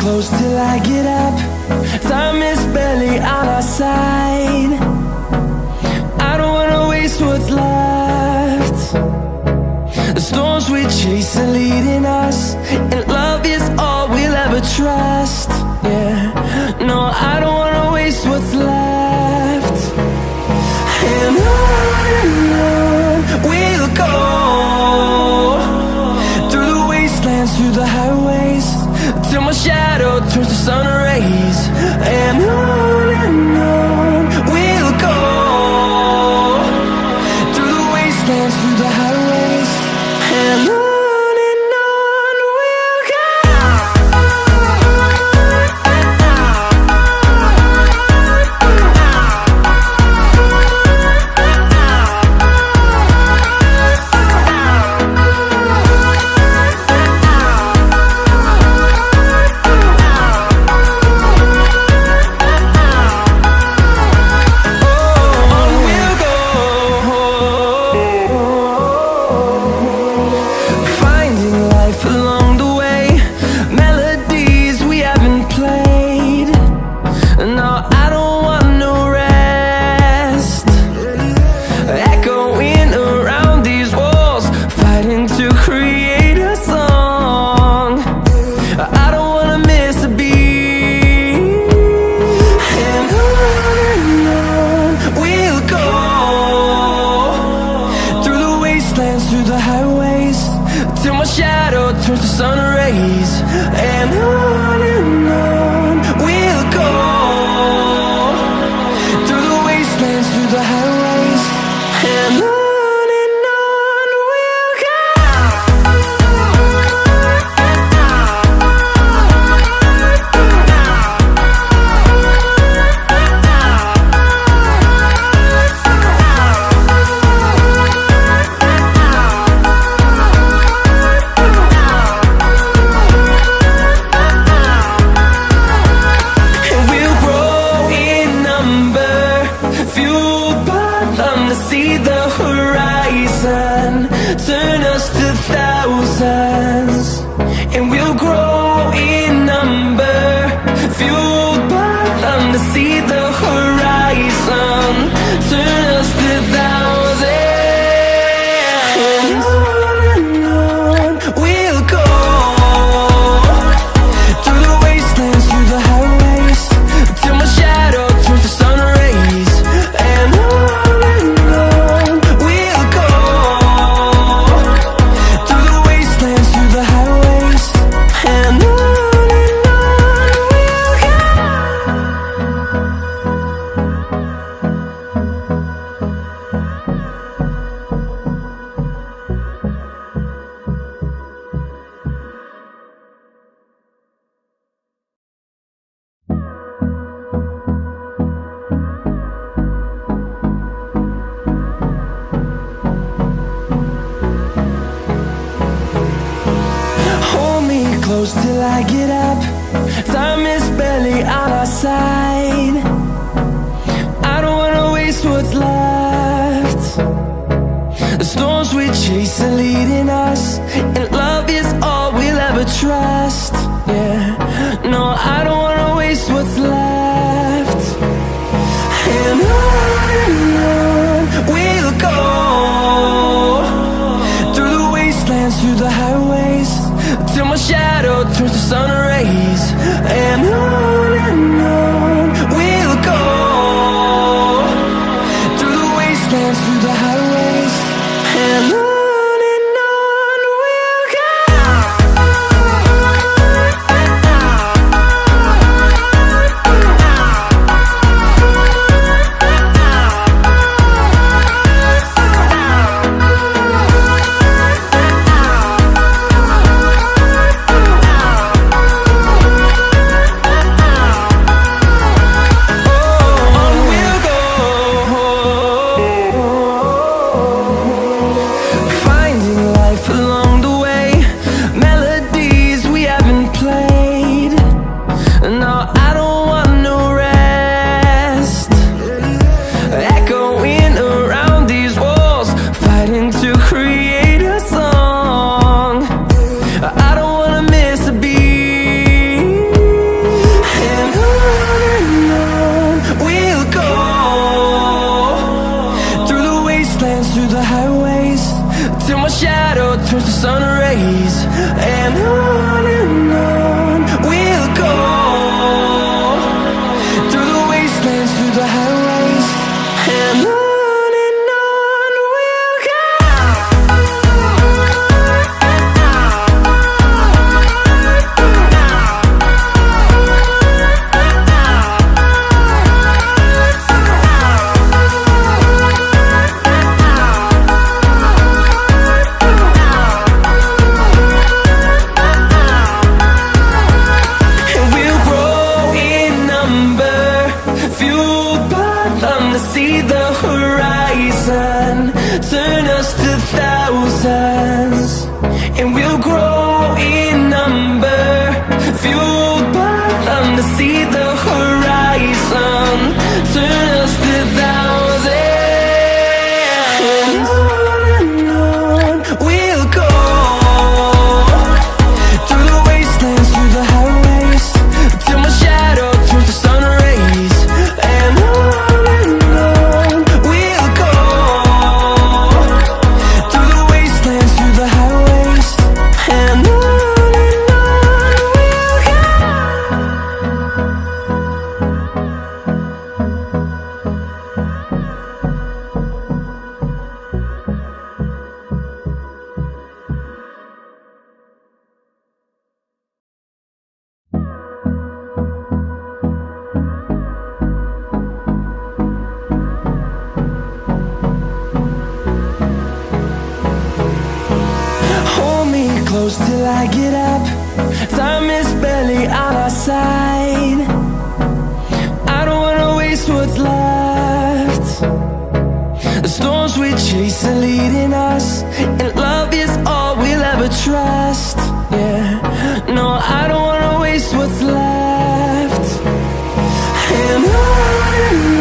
close till I get up. Time is barely on our side. I don't wanna waste what's left. The storms we chase are leading us, and love is all we'll ever trust. Yeah, no, I don't wanna waste what's left. And on we'll go, through the wastelands, through the highways, till my shadow turns to sun rays. And on we'll go, through the wastelands, through the highways, and on we'll go. Through the highways, till my shadow turns to sun rays. And on we'll go, through the wastelands, through the highways, and on we'll go. See the horizon, turn us to thousands, and we'll grow in number, fueled by them to see the horizon, turn us to thousands. And on we'll go, through the wastelands, through the highways, till my shadow turns to sun rays. And close till I get up. Time is barely on our side. I don't wanna waste what's left. The storms we chase are leading us, and love is all we'll ever trust. Yeah, no, I don't wanna waste what's left. And on we'll go, through the wastelands, through the highways, till my shadow turns to sun rays. And on we'll go, through the wastelands, through the highways, and on we'll go. fueled by them to see the horizon, turn us to thousands, and we'll grow in number. Fueled by them to see the horizon, turn us to thousands, and on we'll go, through the wastelands, through the highways, till my shadow turns to sun rays. And on we'll go, through the wastelands, through the highways, and on we'll go. Hold me close till I get up. Time is barely on our side. I don't wanna waste what's left. The storms we chase are leading us, and love is all we'll ever trust. Yeah, no, I don't wanna waste what's left. And on